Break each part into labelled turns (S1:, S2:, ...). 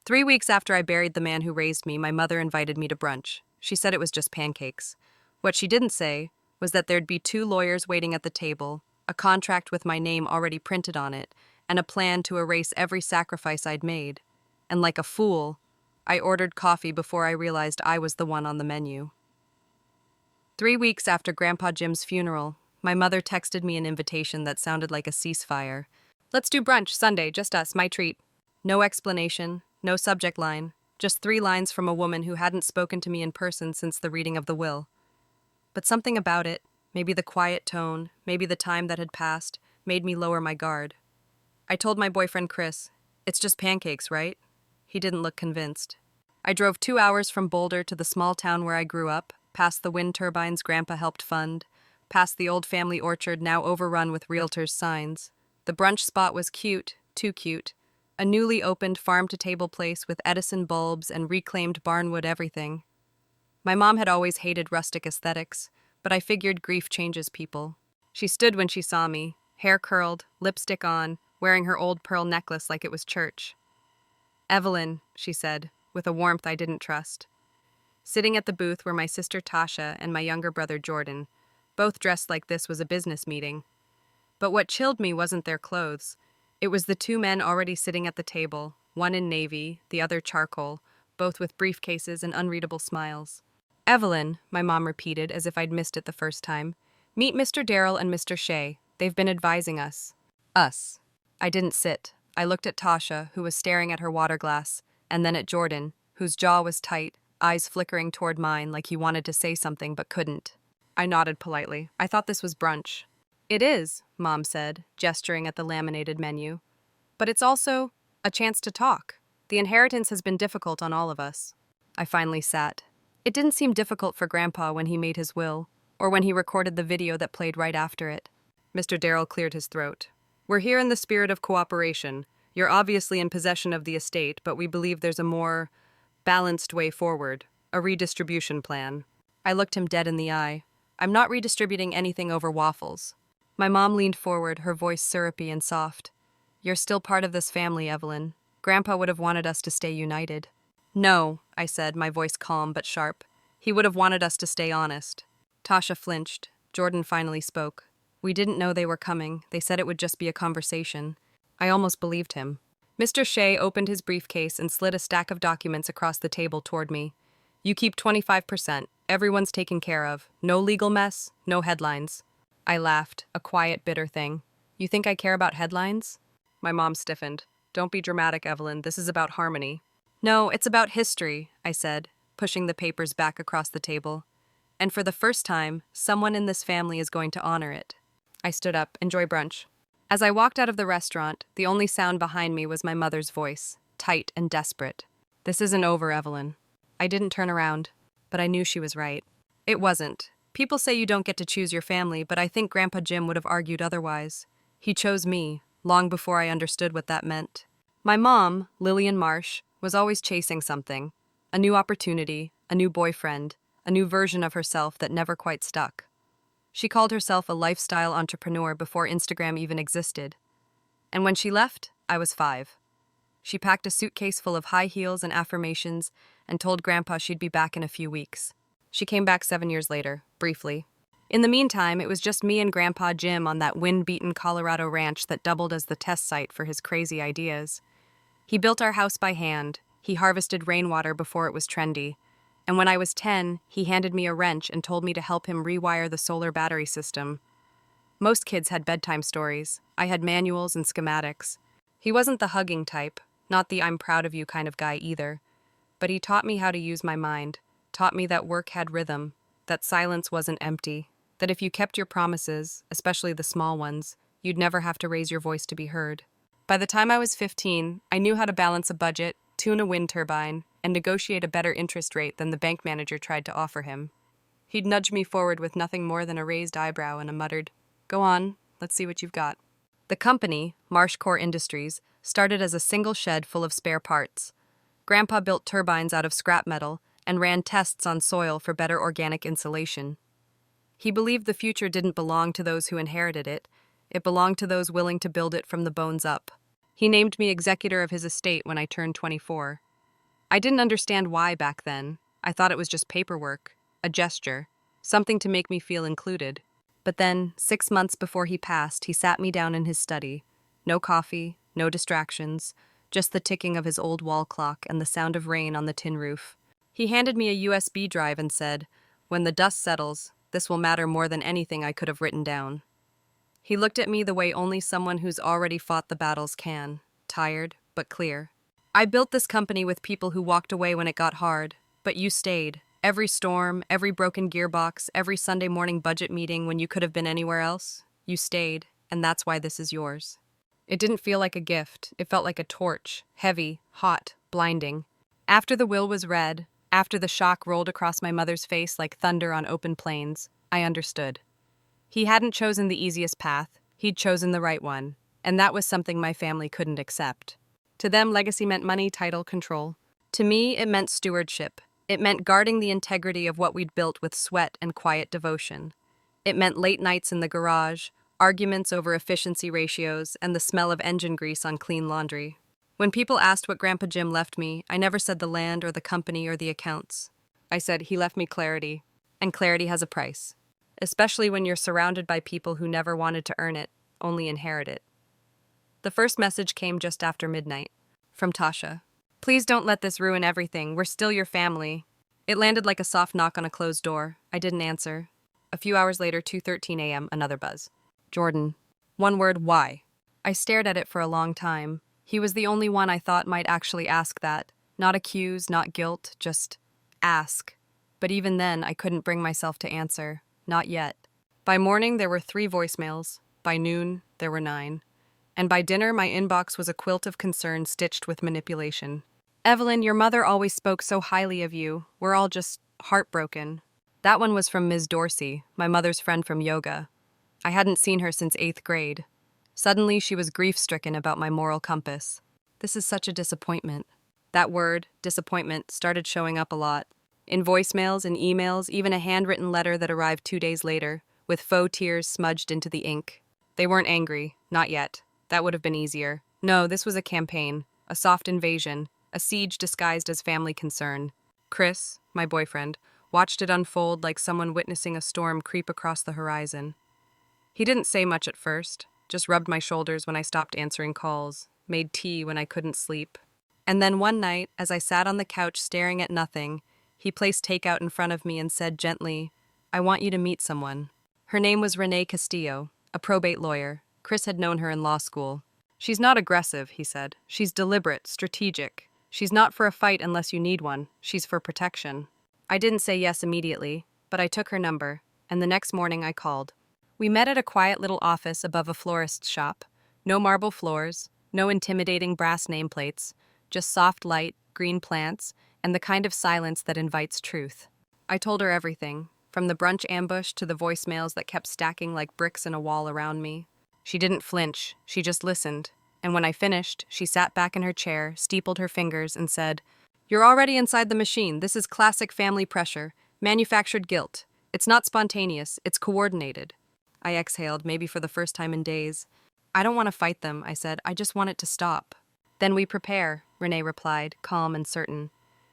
S1: 3 weeks after I buried the man who raised me, my mother invited me to brunch. She said it was just pancakes. What she didn't say was that there'd be 2 lawyers waiting at the table, a contract with my name already printed on it, and a plan to erase every sacrifice I'd made. And like a fool, I ordered coffee before I realized I was the one on the menu. 3 weeks after Grandpa Jim's funeral, my mother texted me an invitation that sounded like a ceasefire. "Let's do brunch, Sunday, just us, my treat." No explanation, no subject line, just 3 lines from a woman who hadn't spoken to me in person since the reading of the will. But something about it, maybe the quiet tone, maybe the time that had passed, made me lower my guard. I told my boyfriend Chris, "It's just pancakes, right?" He didn't look convinced. I drove 2 hours from Boulder to the small town where I grew up, past the wind turbines Grandpa helped fund, past the old family orchard now overrun with realtors' signs. The brunch spot was cute, too cute. A newly opened farm-to-table place with Edison bulbs and reclaimed barnwood everything. My mom had always hated rustic aesthetics, but I figured grief changes people. She stood when she saw me, hair curled, lipstick on, wearing her old pearl necklace like it was church. "Evelyn," she said, with a warmth I didn't trust. Sitting at the booth were my sister Tasha and my younger brother Jordan, both dressed like this was a business meeting. But what chilled me wasn't their clothes. It was the 2 men already sitting at the table, one in navy, the other charcoal, both with briefcases and unreadable smiles. "Evelyn," my mom repeated as if I'd missed it the first time. "Meet Mr. Darrell and Mr. Shea. They've been advising us." Us. I didn't sit. I looked at Tasha, who was staring at her water glass, and then at Jordan, whose jaw was tight, eyes flickering toward mine like he wanted to say something but couldn't. I nodded politely. I thought this was brunch. "It is," Mom said, gesturing at the laminated menu. "But it's also a chance to talk. The inheritance has been difficult on all of us." I finally sat. It didn't seem difficult for Grandpa when he made his will, or when he recorded the video that played right after it. Mr. Darrell cleared his throat. "We're here in the spirit of cooperation. You're obviously in possession of the estate, but we believe there's a more balanced way forward, a redistribution plan." I looked him dead in the eye. "I'm not redistributing anything over waffles." My mom leaned forward, her voice syrupy and soft. "You're still part of this family, Evelyn. Grandpa would have wanted us to stay united." "No," I said, my voice calm but sharp. "He would have wanted us to stay honest." Tasha flinched. Jordan finally spoke. "We didn't know they were coming. They said it would just be a conversation." I almost believed him. Mr. Shea opened his briefcase and slid a stack of documents across the table toward me. "You keep 25%. Everyone's taken care of. No legal mess, no headlines." I laughed, a quiet, bitter thing. "You think I care about headlines?" My mom stiffened. "Don't be dramatic, Evelyn. This is about harmony." "No, it's about history," I said, pushing the papers back across the table. "And for the first time, someone in this family is going to honor it." I stood up. "Enjoy brunch." As I walked out of the restaurant, the only sound behind me was my mother's voice, tight and desperate. "This isn't over, Evelyn." I didn't turn around, but I knew she was right. It wasn't. People say you don't get to choose your family, but I think Grandpa Jim would have argued otherwise. He chose me, long before I understood what that meant. My mom, Evelyn Marsh, was always chasing something. A new opportunity, a new boyfriend, a new version of herself that never quite stuck. She called herself a lifestyle entrepreneur before Instagram even existed. And when she left, I was 5. She packed a suitcase full of high heels and affirmations and told Grandpa she'd be back in a few weeks. She came back 7 years later, briefly. In the meantime, it was just me and Grandpa Jim on that wind-beaten Colorado ranch that doubled as the test site for his crazy ideas. He built our house by hand. He harvested rainwater before it was trendy. And when I was 10, he handed me a wrench and told me to help him rewire the solar battery system. Most kids had bedtime stories. I had manuals and schematics. He wasn't the hugging type, not the "I'm proud of you" kind of guy either. But he taught me how to use my mind, taught me that work had rhythm, that silence wasn't empty, that if you kept your promises, especially the small ones, you'd never have to raise your voice to be heard. By the time I was 15, I knew how to balance a budget, tune a wind turbine, and negotiate a better interest rate than the bank manager tried to offer him. He'd nudge me forward with nothing more than a raised eyebrow and a muttered, "Go on, let's see what you've got." The company, Marsh Core Industries, started as a single shed full of spare parts. Grandpa built turbines out of scrap metal and ran tests on soil for better organic insulation. He believed the future didn't belong to those who inherited it. It belonged to those willing to build it from the bones up. He named me executor of his estate when I turned 24. I didn't understand why back then. I thought it was just paperwork, a gesture, something to make me feel included. But then, 6 months before he passed, he sat me down in his study. No coffee, no distractions, just the ticking of his old wall clock and the sound of rain on the tin roof. He handed me a USB drive and said, "When the dust settles, this will matter more than anything I could have written down." He looked at me the way only someone who's already fought the battles can, tired, but clear. "I built this company with people who walked away when it got hard, but you stayed. Every storm, every broken gearbox, every Sunday morning budget meeting when you could have been anywhere else, you stayed, and that's why this is yours." It didn't feel like a gift. It felt like a torch, heavy, hot, blinding. After the will was read, after the shock rolled across my mother's face like thunder on open plains, I understood. He hadn't chosen the easiest path, he'd chosen the right one, and that was something my family couldn't accept. To them, legacy meant money, title, control. To me, it meant stewardship. It meant guarding the integrity of what we'd built with sweat and quiet devotion. It meant late nights in the garage, arguments over efficiency ratios, and the smell of engine grease on clean laundry. When people asked what Grandpa Jim left me, I never said the land or the company or the accounts. I said, he left me clarity, and clarity has a price, especially when you're surrounded by people who never wanted to earn it, only inherit it. The first message came just after midnight, from Tasha. "Please don't let this ruin everything. We're still your family." It landed like a soft knock on a closed door. I didn't answer. A few hours later, 2:13 a.m., another buzz. "Jordan." One word, "Why?" I stared at it for a long time. He was the only one I thought might actually ask that. Not accuse, not guilt, just ask. But even then, I couldn't bring myself to answer. Not yet. By morning, there were 3 voicemails. By noon, there were 9. And by dinner, my inbox was a quilt of concern stitched with manipulation. "Evelyn, your mother always spoke so highly of you. We're all just heartbroken." That one was from Ms. Dorsey, my mother's friend from yoga. I hadn't seen her since 8th grade. Suddenly, she was grief-stricken about my moral compass. This is such a disappointment. That word, disappointment, started showing up a lot. In voicemails, in emails, even a handwritten letter that arrived 2 days later, with faux tears smudged into the ink. They weren't angry, not yet. That would have been easier. No, this was a campaign, a soft invasion, a siege disguised as family concern. Chris, my boyfriend, watched it unfold like someone witnessing a storm creep across the horizon. He didn't say much at first, just rubbed my shoulders when I stopped answering calls, made tea when I couldn't sleep. And then one night, as I sat on the couch staring at nothing, he placed takeout in front of me and said gently, "I want you to meet someone." Her name was Renee Castillo, a probate lawyer. Chris had known her in law school. "She's not aggressive," he said. "She's deliberate, strategic. She's not for a fight unless you need one. She's for protection." I didn't say yes immediately, but I took her number, and the next morning I called. We met at a quiet little office above a florist's shop. No marble floors, no intimidating brass nameplates, just soft light, green plants, and the kind of silence that invites truth. I told her everything, from the brunch ambush to the voicemails that kept stacking like bricks in a wall around me. She didn't flinch, she just listened, and when I finished, she sat back in her chair, steepled her fingers, and said, "You're already inside the machine. This is classic family pressure, manufactured guilt. It's not spontaneous, it's coordinated." I exhaled, maybe for the first time in days. "I don't want to fight them," I said. "I just want it to stop." "Then we prepare," Renee replied, calm and certain.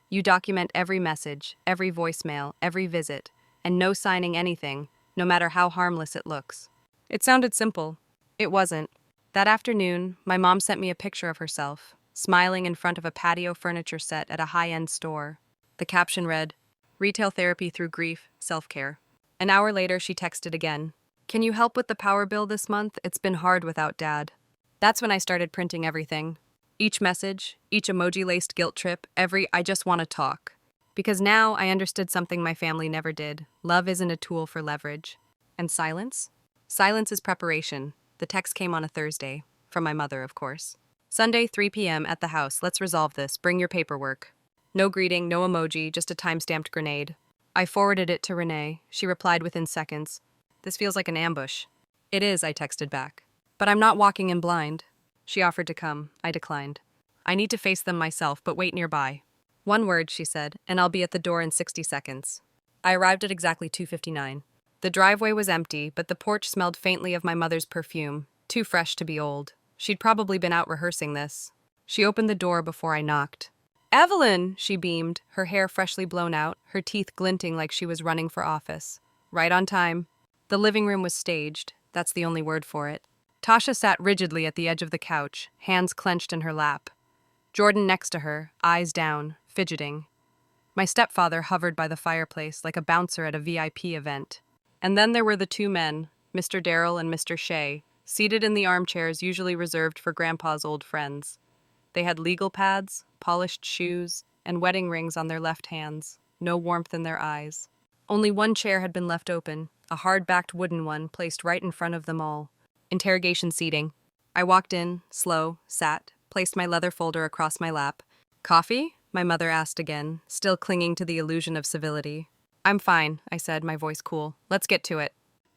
S1: "You document every message, every voicemail, every visit, and no signing anything, no matter how harmless it looks." It sounded simple. It wasn't. That afternoon, my mom sent me a picture of herself, smiling in front of a patio furniture set at a high-end store. The caption read, "Retail therapy through grief, self-care." An hour later, she texted again. "Can you help with the power bill this month? It's been hard without Dad." That's when I started printing everything. Each message, each emoji-laced guilt trip, every "I just want to talk." Because now I understood something my family never did. Love isn't a tool for leverage. And silence? Silence is preparation. The text came on a Thursday. From my mother, of course. "Sunday, 3 p.m. at the house. Let's resolve this. Bring your paperwork." No greeting, no emoji, just a time-stamped grenade. I forwarded it to Renee. She replied within seconds. "This feels like an ambush." "It is," I texted back. "But I'm not walking in blind." She offered to come. I declined. "I need to face them myself, but wait nearby." "One word," she said, "and I'll be at the door in 60 seconds. I arrived at exactly 2:59. The driveway was empty, but the porch smelled faintly of my mother's perfume, too fresh to be old. She'd probably been out rehearsing this. She opened the door before I knocked. Evelyn, she beamed, her hair freshly blown out, her teeth glinting like she was running for office. Right on time. The living room was staged. That's the only word for it. Tasha sat rigidly at the edge of the couch, hands clenched in her lap. Jordan next to her, eyes down, fidgeting. My stepfather hovered by the fireplace like a bouncer at a VIP event. And then there were the two men, Mr. Darrell and Mr. Shea, seated in the armchairs usually reserved for Grandpa's old friends. They had legal pads, polished shoes, and wedding rings on their left hands, no warmth in their eyes. Only one chair had been left open, a hard-backed wooden one placed right in front of them all. Interrogation seating. I walked in, slow, sat, placed my leather folder across my lap. Coffee? My mother asked again, still clinging to the illusion of civility. I'm fine, I said, my voice cool. Let's get to it.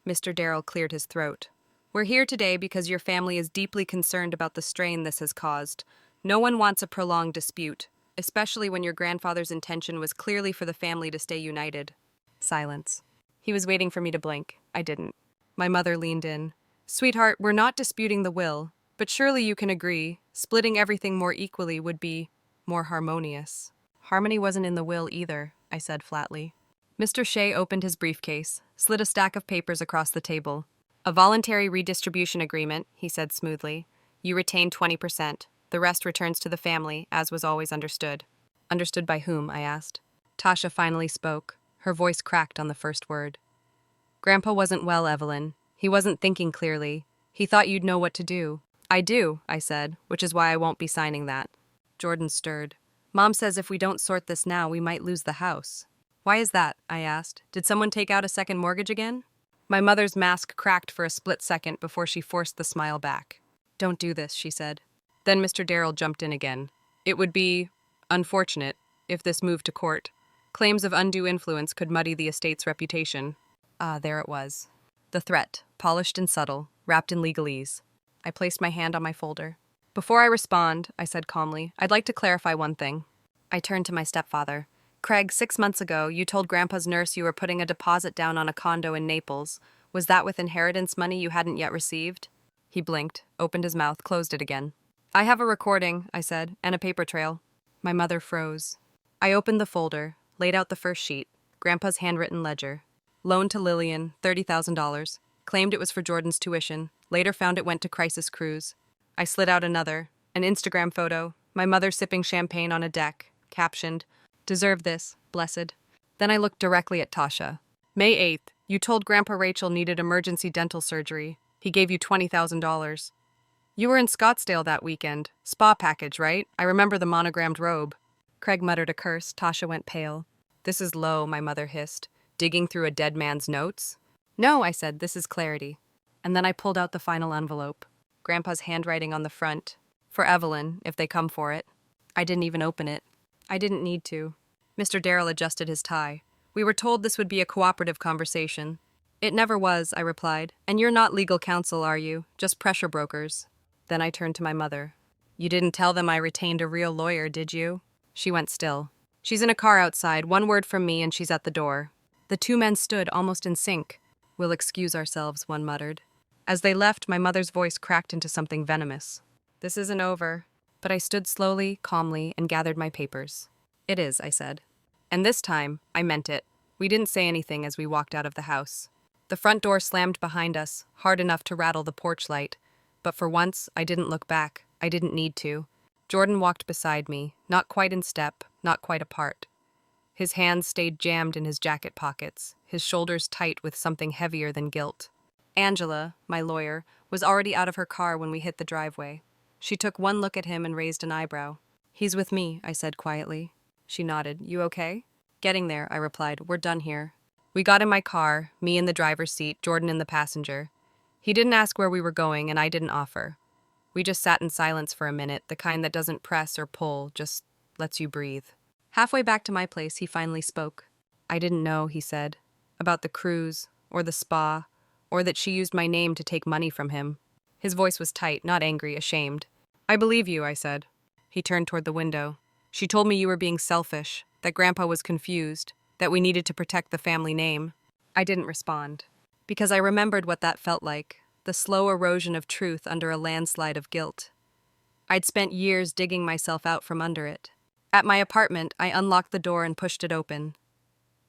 S1: Mr. Darrell cleared his throat. We're here today because your family is deeply concerned about the strain this has caused. No one wants a prolonged dispute, especially when your grandfather's intention was clearly for the family to stay united. Silence. He was waiting for me to blink. I didn't. My mother leaned in. Sweetheart, we're not disputing the will, but surely you can agree, splitting everything more equally would be more harmonious. Harmony wasn't in the will either, I said flatly. Mr. Shea opened his briefcase, slid a stack of papers across the table. A voluntary redistribution agreement, he said smoothly. You retain 20%. The rest returns to the family, as was always understood. Understood by whom, I asked. Tasha finally spoke. Her voice cracked on the first word. Grandpa wasn't well, Evelyn. He wasn't thinking clearly. He thought you'd know what to do. I do, I said, which is why I won't be signing that. Jordan stirred. Mom says if we don't sort this now, we might lose the house. Why is that? I asked. Did someone take out a second mortgage again? My mother's mask cracked for a split second before she forced the smile back. Don't do this, she said. Then Mr. Darrell jumped in again. It would be unfortunate if this moved to court. Claims of undue influence could muddy the estate's reputation. Ah, there it was. The threat, polished and subtle, wrapped in legalese. I placed my hand on my folder. Before I respond, I said calmly, I'd like to clarify one thing. I turned to my stepfather. Craig, 6 months ago, you told Grandpa's nurse you were putting a deposit down on a condo in Naples. Was that with inheritance money you hadn't yet received? He blinked, opened his mouth, closed it again. I have a recording, I said, and a paper trail. My mother froze. I opened the folder, laid out the first sheet, Grandpa's handwritten ledger. Loan to Lillian, $30,000. Claimed it was for Jordan's tuition. Later found it went to Crisis Cruise. I slid out another, an Instagram photo, my mother sipping champagne on a deck, captioned, Deserve this, blessed. Then I looked directly at Tasha. May 8th, you told Grandpa Rachel needed emergency dental surgery. He gave you $20,000. You were in Scottsdale that weekend. Spa package, right? I remember the monogrammed robe. Craig muttered a curse. Tasha went pale. This is low, my mother hissed. Digging through a dead man's notes? No, I said, this is clarity. And then I pulled out the final envelope. Grandpa's handwriting on the front. For Evelyn, if they come for it. I didn't even open it. I didn't need to. Mr. Darrell adjusted his tie. We were told this would be a cooperative conversation. It never was, I replied. And you're not legal counsel, are you? Just pressure brokers. Then I turned to my mother. You didn't tell them I retained a real lawyer, did you? She went still. She's in a car outside, one word from me and she's at the door. The two men stood almost in sync. We'll excuse ourselves, one muttered. As they left, my mother's voice cracked into something venomous. This isn't over. But I stood slowly, calmly, and gathered my papers. It is, I said. And this time, I meant it. We didn't say anything as we walked out of the house. The front door slammed behind us, hard enough to rattle the porch light. But for once, I didn't look back. I didn't need to. Jordan walked beside me, not quite in step, not quite apart. His hands stayed jammed in his jacket pockets, his shoulders tight with something heavier than guilt. Angela, my lawyer, was already out of her car when we hit the driveway. She took one look at him and raised an eyebrow. He's with me, I said quietly. She nodded. You okay? Getting there, I replied. We're done here. We got in my car, me in the driver's seat, Jordan in the passenger. He didn't ask where we were going, and I didn't offer. We just sat in silence for a minute, the kind that doesn't press or pull, just lets you breathe. Halfway back to my place, he finally spoke. I didn't know, he said, about the cruise, or the spa, or that she used my name to take money from him. His voice was tight, not angry, ashamed. I believe you, I said. He turned toward the window. She told me you were being selfish, that Grandpa was confused, that we needed to protect the family name. I didn't respond, because I remembered what that felt like, the slow erosion of truth under a landslide of guilt. I'd spent years digging myself out from under it. At my apartment, I unlocked the door and pushed it open.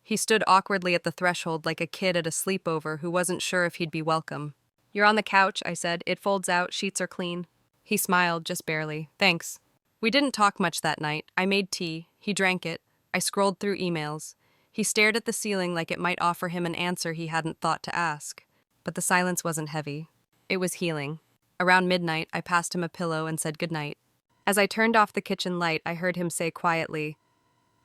S1: He stood awkwardly at the threshold like a kid at a sleepover who wasn't sure if he'd be welcome. "You're on the couch," I said. "It folds out, sheets are clean." He smiled, just barely. "Thanks." We didn't talk much that night. I made tea. He drank it. I scrolled through emails. He stared at the ceiling like it might offer him an answer he hadn't thought to ask. But the silence wasn't heavy. It was healing. Around midnight, I passed him a pillow and said goodnight. As I turned off the kitchen light, I heard him say quietly,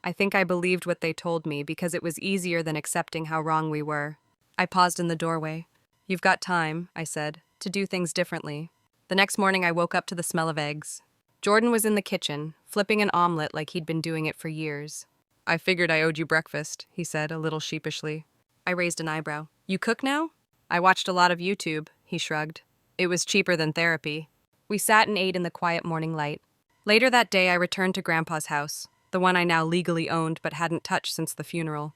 S1: "I think I believed what they told me because it was easier than accepting how wrong we were." I paused in the doorway. "You've got time," I said, "to do things differently." The next morning, I woke up to the smell of eggs. Jordan was in the kitchen, flipping an omelet like he'd been doing it for years. "I figured I owed you breakfast," he said, a little sheepishly. I raised an eyebrow. "You cook now?" "I watched a lot of YouTube," he shrugged. "It was cheaper than therapy." We sat and ate in the quiet morning light. Later that day, I returned to Grandpa's house, the one I now legally owned but hadn't touched since the funeral.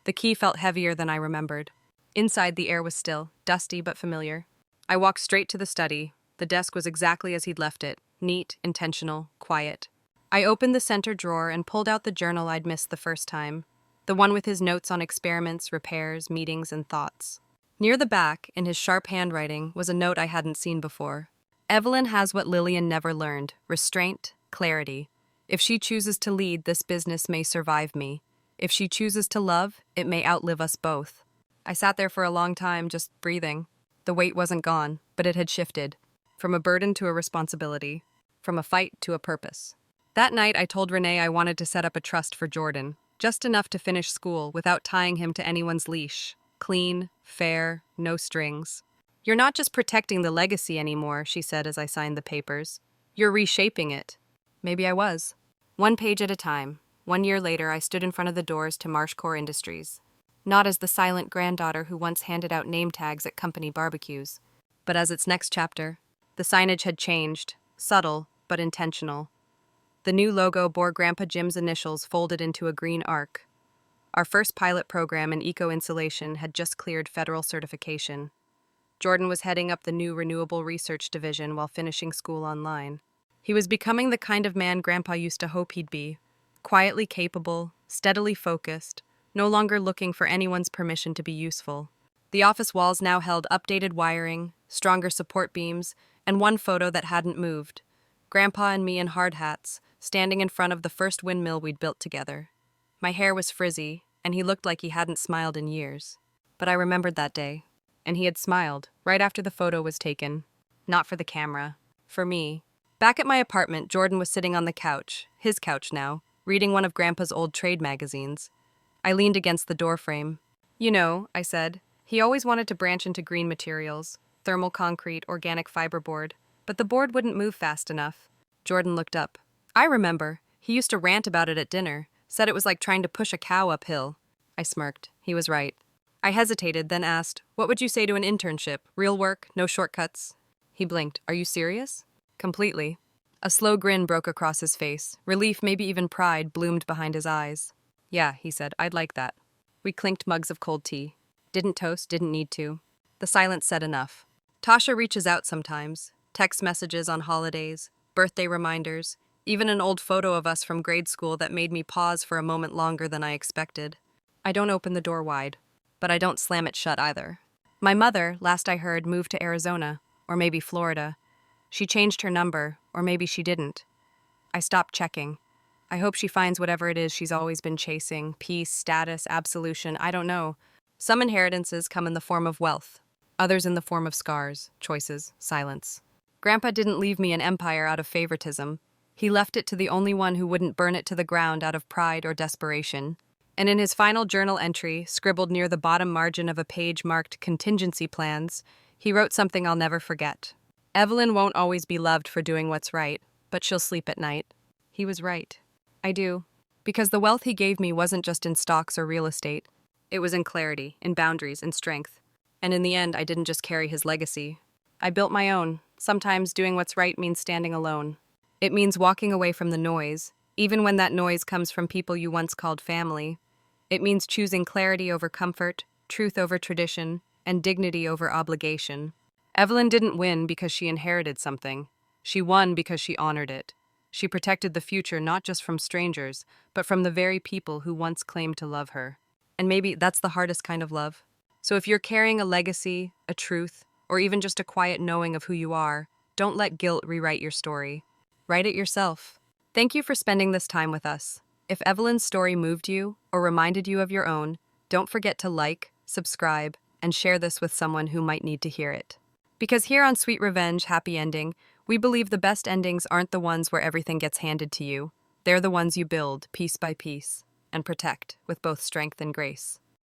S1: The key felt heavier than I remembered. Inside, the air was still, dusty but familiar. I walked straight to the study. The desk was exactly as he'd left it, neat, intentional, quiet. I opened the center drawer and pulled out the journal I'd missed the first time, the one with his notes on experiments, repairs, meetings, and thoughts. Near the back, in his sharp handwriting, was a note I hadn't seen before. "Evelyn has what Lillian never learned: restraint, clarity. If she chooses to lead, this business may survive me. If she chooses to love, it may outlive us both." I sat there for a long time, just breathing. The weight wasn't gone, but it had shifted. From a burden to a responsibility. From a fight to a purpose. That night, I told Renee I wanted to set up a trust for Jordan, just enough to finish school without tying him to anyone's leash. Clean, fair, no strings. "You're not just protecting the legacy anymore," she said as I signed the papers. "You're reshaping it." Maybe I was. One page at a time. 1 year later, I stood in front of the doors to Marsh Core Industries. Not as the silent granddaughter who once handed out name tags at company barbecues, but as its next chapter. The signage had changed, subtle but intentional. The new logo bore Grandpa Jim's initials folded into a green arc. Our first pilot program in eco-insulation had just cleared federal certification. Jordan was heading up the new Renewable Research Division while finishing school online. He was becoming the kind of man Grandpa used to hope he'd be, quietly capable, steadily focused, no longer looking for anyone's permission to be useful. The office walls now held updated wiring, stronger support beams, and one photo that hadn't moved. Grandpa and me in hard hats, standing in front of the first windmill we'd built together. My hair was frizzy, and he looked like he hadn't smiled in years. But I remembered that day, and he had smiled, right after the photo was taken. Not for the camera. For me. Back at my apartment, Jordan was sitting on the couch, his couch now, reading one of Grandpa's old trade magazines. I leaned against the doorframe. "You know," I said, "he always wanted to branch into green materials. Thermal concrete, organic fiberboard, but the board wouldn't move fast enough." Jordan looked up. "I remember. He used to rant about it at dinner, said it was like trying to push a cow uphill." I smirked. He was right. I hesitated, then asked, "What would you say to an internship? Real work, no shortcuts?" He blinked. "Are you serious?" "Completely." A slow grin broke across his face. Relief, maybe even pride, bloomed behind his eyes. "Yeah," he said, "I'd like that." We clinked mugs of cold tea. Didn't toast, didn't need to. The silence said enough. Tasha reaches out sometimes. Text messages on holidays, birthday reminders, even an old photo of us from grade school that made me pause for a moment longer than I expected. I don't open the door wide, but I don't slam it shut either. My mother, last I heard, moved to Arizona, or maybe Florida. She changed her number, or maybe she didn't. I stopped checking. I hope she finds whatever it is she's always been chasing, peace, status, absolution, I don't know. Some inheritances come in the form of wealth, others in the form of scars, choices, silence. Grandpa didn't leave me an empire out of favoritism. He left it to the only one who wouldn't burn it to the ground out of pride or desperation. And in his final journal entry, scribbled near the bottom margin of a page marked contingency plans, he wrote something I'll never forget. "Evelyn won't always be loved for doing what's right, but she'll sleep at night." He was right. I do. Because the wealth he gave me wasn't just in stocks or real estate. It was in clarity, in boundaries, in strength. And in the end, I didn't just carry his legacy. I built my own. Sometimes doing what's right means standing alone. It means walking away from the noise, even when that noise comes from people you once called family. It means choosing clarity over comfort, truth over tradition, and dignity over obligation. Evelyn didn't win because she inherited something. She won because she honored it. She protected the future not just from strangers, but from the very people who once claimed to love her. And maybe that's the hardest kind of love. So if you're carrying a legacy, a truth, or even just a quiet knowing of who you are, don't let guilt rewrite your story. Write it yourself. Thank you for spending this time with us. If Evelyn's story moved you or reminded you of your own, don't forget to like, subscribe, and share this with someone who might need to hear it. Because here on Sweet Revenge Happy Ending, we believe the best endings aren't the ones where everything gets handed to you. They're the ones you build, piece by piece, and protect with both strength and grace.